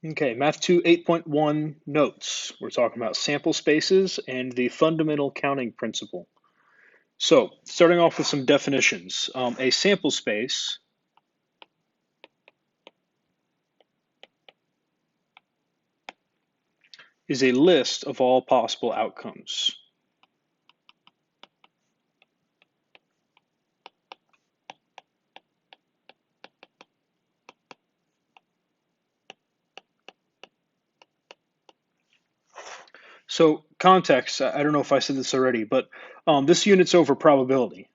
Okay, Math 2 8.1 notes. We're talking about sample spaces and the fundamental counting principle. So, starting off with some definitions. A sample space is a list of all possible outcomes. So, context, I don't know if I said this already, but this unit's over probability.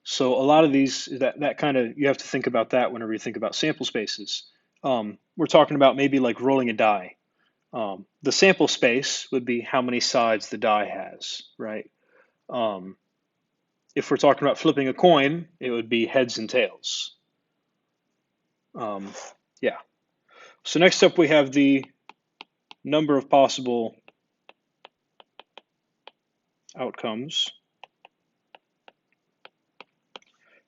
So, a lot of these, that kind of, you have to think about that whenever you think about sample spaces. We're talking about maybe like rolling a die. The sample space would be how many sides the die has, right? Um, if we're talking about flipping a coin, it would be heads and tails. Um, yeah. So next up we have the number of possible outcomes.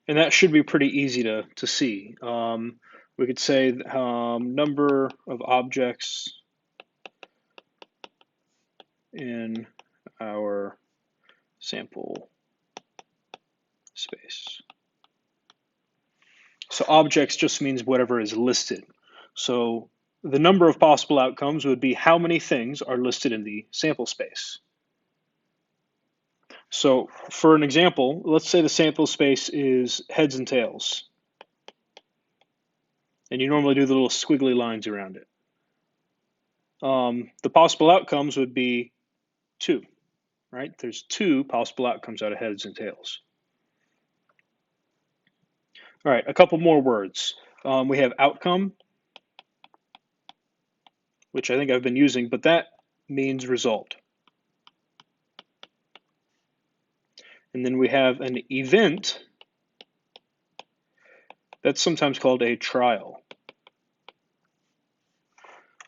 And that should be pretty easy to see. We could say number of objects in our sample space. So objects just means whatever is listed. So the number of possible outcomes would be how many things are listed in the sample space. So for an example, let's say the sample space is heads and tails. And you normally do the little squiggly lines around it. The possible outcomes would be 2, right? There's 2 possible outcomes out of heads and tails. All right, a couple more words. We have outcome, which I think I've been using, but that means result. And then we have an event. That's sometimes called a trial.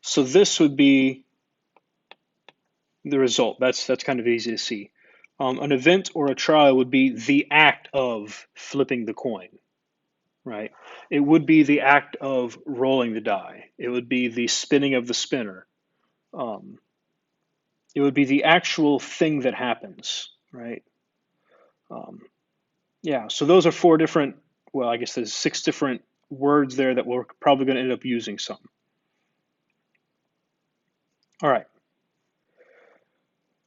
So this would be the result. That's kind of easy to see. An event or a trial would be the act of flipping the coin, right? It would be the act of rolling the die. It would be the spinning of the spinner. Um, it would be the actual thing that happens, right? Um, yeah, so those are 4 different, well, I guess there's 6 different words there that we're probably going to end up using some. All right.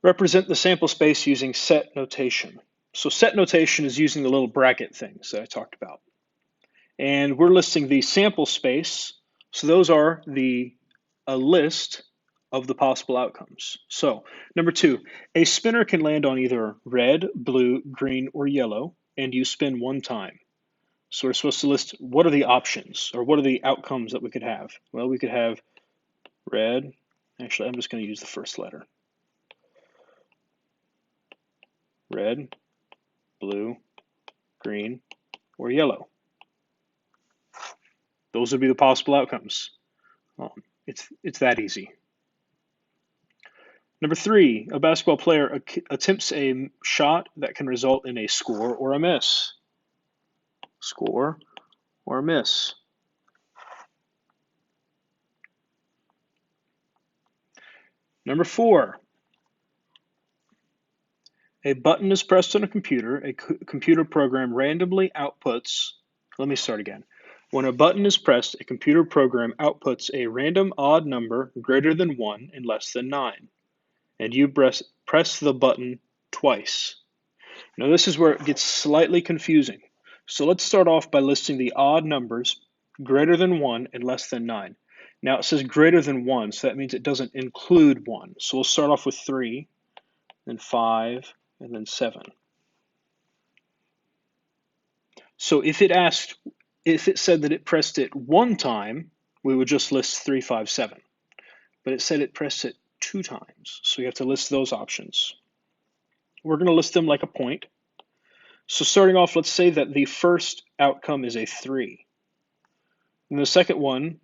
Represent the sample space using set notation. So set notation is using the little bracket things that I talked about. And we're listing the sample space. So those are a list of the possible outcomes. So number 2, a spinner can land on either red, blue, green, or yellow, and you spin 1 time. So we're supposed to list what are the options, or what are the outcomes that we could have. Well, we could have red. Actually, I'm just going to use the first letter. Red, blue, green, or yellow. Those would be the possible outcomes. It's that easy. Number 3, a basketball player attempts a shot that can result in a score or a miss. Score or a miss. Number 4, a button is pressed on a computer. A computer program randomly outputs. Let me start again. When a button is pressed, a computer program outputs a random odd number greater than 1 and less than 9. And you press the button twice. Now this is where it gets slightly confusing. So let's start off by listing the odd numbers greater than 1 and less than 9. Now it says greater than 1, so that means it doesn't include 1. So we'll start off with 3, then 5, and then 7. So if it said that it pressed it 1 time, we would just list 3, 5, 7. But it said it pressed it 2 times, so you have to list those options. We're going to list them like a point. So starting off, let's say that the first outcome is a 3. And the second one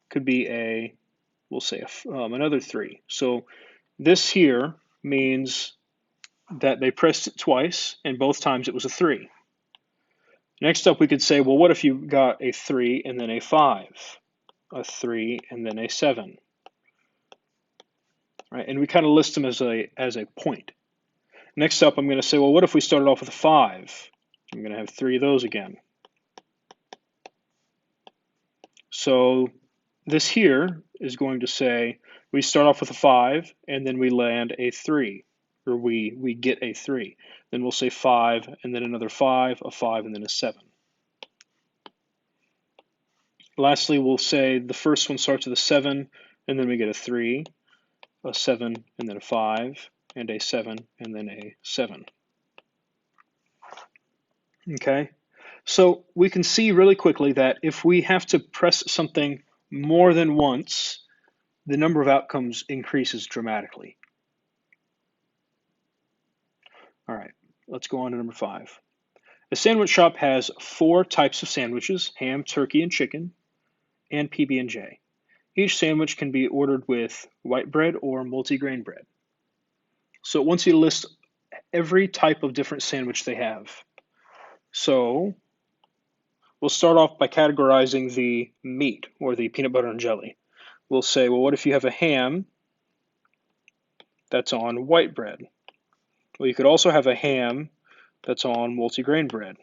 could be we'll say another 3. So this here means that they pressed it twice, and both times it was a 3. Next up, we could say, well, what if you got a 3 and then a 5? a 3, and then a 7. Right? And we kind of list them as a point. Next up, I'm going to say, well, what if we started off with a 5? I'm going to have 3 of those again. So this here is going to say we start off with a 5, and then we land a 3, or we get a 3. Then we'll say 5, and then another 5, a 5, and then a 7. Lastly, we'll say the first one starts with a 7, and then we get a 3, a 7, and then a 5, and a 7, and then a 7. Okay? So we can see really quickly that if we have to press something more than once, the number of outcomes increases dramatically. All right, let's go on to number 5. A sandwich shop has 4 types of sandwiches: ham, turkey, and chicken, and PB&J. Each sandwich can be ordered with white bread or multigrain bread. So it wants you to list every type of different sandwich they have. So we'll start off by categorizing the meat, or the peanut butter and jelly. We'll say, well, what if you have a ham that's on white bread? Well, you could also have a ham that's on multigrain bread.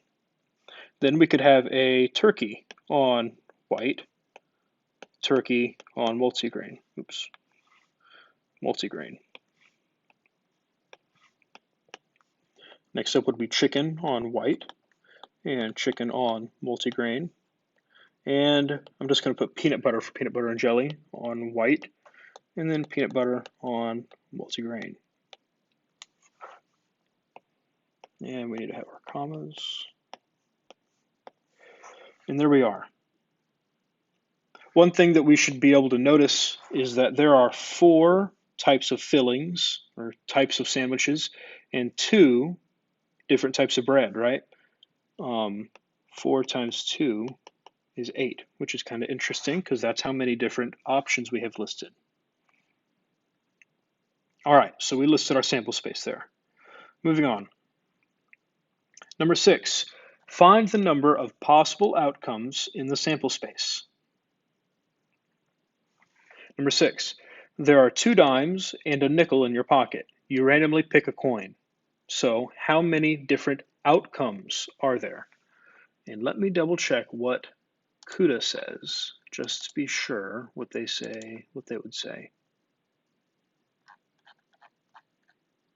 Then we could have a turkey on white, turkey on multigrain. Multigrain. Next up would be chicken on white and chicken on multigrain. And I'm just going to put peanut butter for peanut butter and jelly on white, and then peanut butter on multigrain. And we need to have our commas. And there we are. One thing that we should be able to notice is that there are 4 types of fillings, or types of sandwiches, and 2 different types of bread, right? 4 times 2 is 8, which is kind of interesting because that's how many different options we have listed. All right, so we listed our sample space there. Moving on. Number 6, find the number of possible outcomes in the sample space. Number 6, there are 2 dimes and a nickel in your pocket. You randomly pick a coin. So how many different outcomes are there? And let me double check what CUDA says, just to be sure what they would say.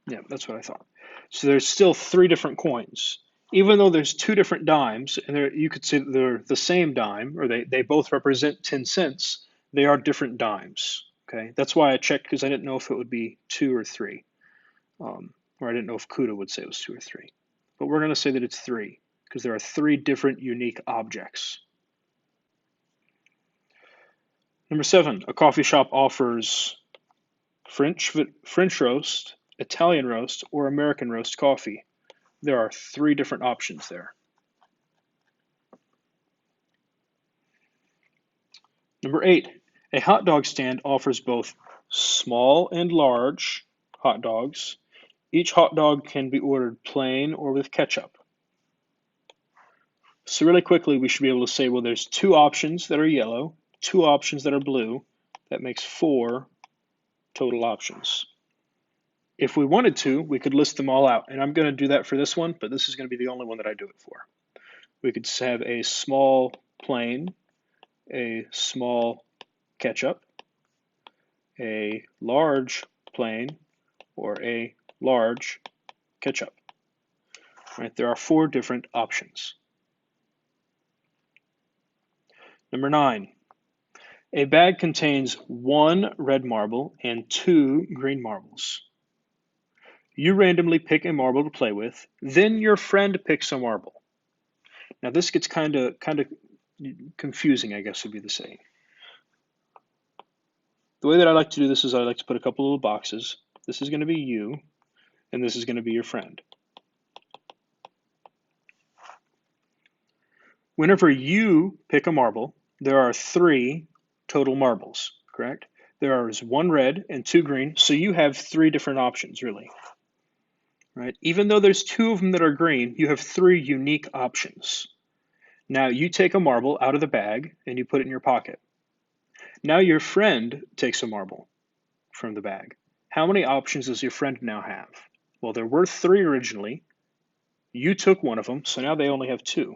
Yeah, that's what I thought. So there's still 3 different coins. Even though there's 2 different dimes, and you could say they're the same dime, or they both represent 10 cents, they are different dimes. Okay, that's why I checked, because I didn't know if it would be 2 or 3. Or I didn't know if CUDA would say it was 2 or 3. But we're going to say that it's 3, because there are 3 different unique objects. Number 7, a coffee shop offers French roast, Italian roast, or American roast coffee. There are 3 different options there. Number 8, a hot dog stand offers both small and large hot dogs. Each hot dog can be ordered plain or with ketchup. So really quickly, we should be able to say, well, there's 2 options that are yellow, 2 options that are blue. That makes 4 total options. If we wanted to, we could list them all out. And I'm going to do that for this one, but this is going to be the only one that I do it for. We could have a small plain, a small ketchup, a large plain, or a large ketchup. Right? There are 4 different options. Number 9, a bag contains 1 red marble and 2 green marbles. You randomly pick a marble to play with, then your friend picks a marble. Now this gets kind of confusing, I guess would be the saying. The way that I like to do this is I like to put a couple little boxes. This is going to be you, and this is going to be your friend. Whenever you pick a marble, there are 3 total marbles, correct? There is 1 red and 2 green, so you have 3 different options, really. Right? Even though there's 2 of them that are green, you have 3 unique options. Now you take a marble out of the bag and you put it in your pocket. Now your friend takes a marble from the bag. How many options does your friend now have? Well, there were 3 originally. You took one of them, so now they only have 2.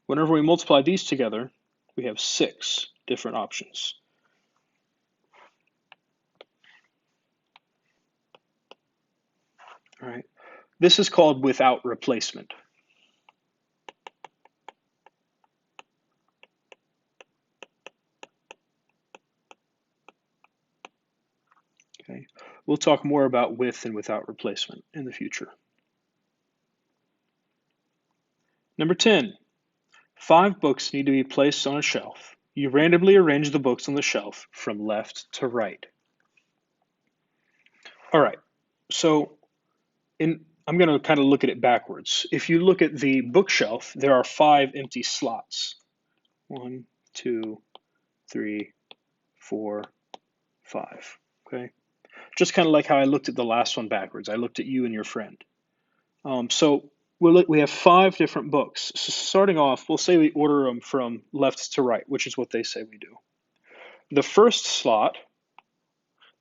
Whenever we multiply these together, we have 6 different options. All right. This is called without replacement. Okay. We'll talk more about with and without replacement in the future. Number 10, 5 books need to be placed on a shelf. You randomly arrange the books on the shelf from left to right. All right, so I'm going to kind of look at it backwards. If you look at the bookshelf, there are 5 empty slots. 1, 2, 3, 4, 5. Okay, just kind of like how I looked at the last one backwards. I looked at you and your friend. So we have 5 different books. So starting off, we'll say we order them from left to right, which is what they say we do. The first slot,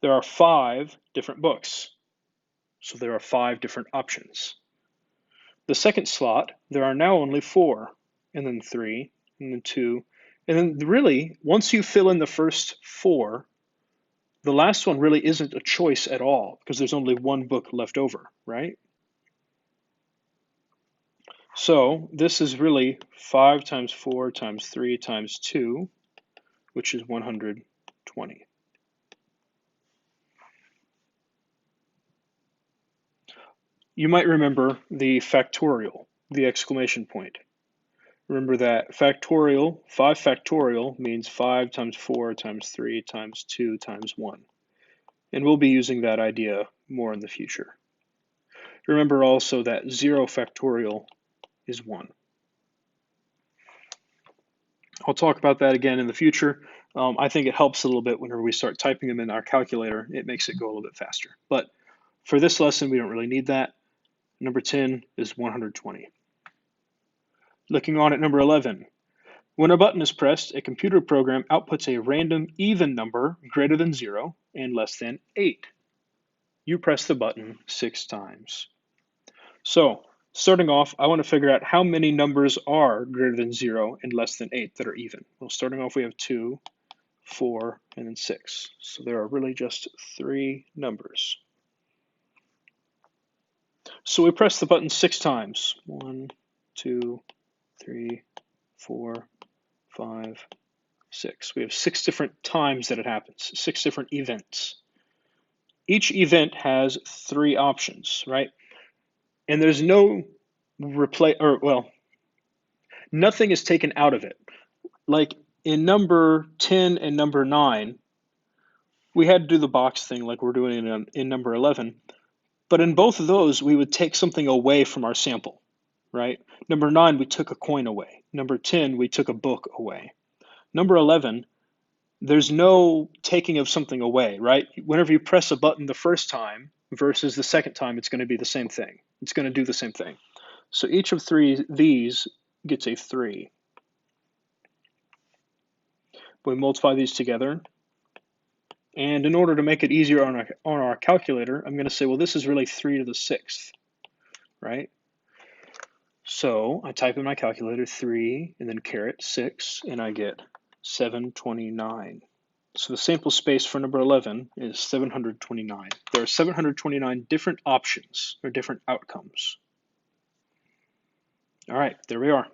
there are 5 different books. So there are 5 different options. The second slot, there are now only 4, and then 3, and then 2. And then really, once you fill in the first 4, the last one really isn't a choice at all because there's only 1 book left over, right? So this is really 5 times 4 times 3 times 2, which is 120. You might remember the factorial, the exclamation point. Remember that factorial, 5 factorial means 5 times 4 times 3 times 2 times 1. And we'll be using that idea more in the future. Remember also that 0 factorial is 1. I'll talk about that again in the future. I think it helps a little bit whenever we start typing them in our calculator. It makes it go a little bit faster. But for this lesson, we don't really need that. Number 10 is 120. Looking on at number 11. When a button is pressed, a computer program outputs a random even number greater than 0 and less than 8. You press the button 6 times. So, starting off, I want to figure out how many numbers are greater than 0 and less than 8 that are even. Well, starting off, we have 2, 4, and then 6. So there are really just 3 numbers. So we press the button 6 times. 1, 2, 3, 4, 5, 6. We have 6 different times that it happens, 6 different events. Each event has 3 options, right? And there's no nothing is taken out of it. Like in number 10 and number 9, we had to do the box thing like we're doing in number 11. But in both of those, we would take something away from our sample, right? Number 9, we took a coin away. Number 10, we took a book away. Number 11, there's no taking of something away, right? Whenever you press a button the first time versus the second time, it's going to be the same thing. It's going to do the same thing. So each of these gets a 3. We multiply these together. And in order to make it easier on our calculator, I'm going to say, well, this is really 3 to the 6th, right? So I type in my calculator 3 and then caret 6, and I get 729. So the sample space for number 11 is 729. There are 729 different options or different outcomes. All right, there we are.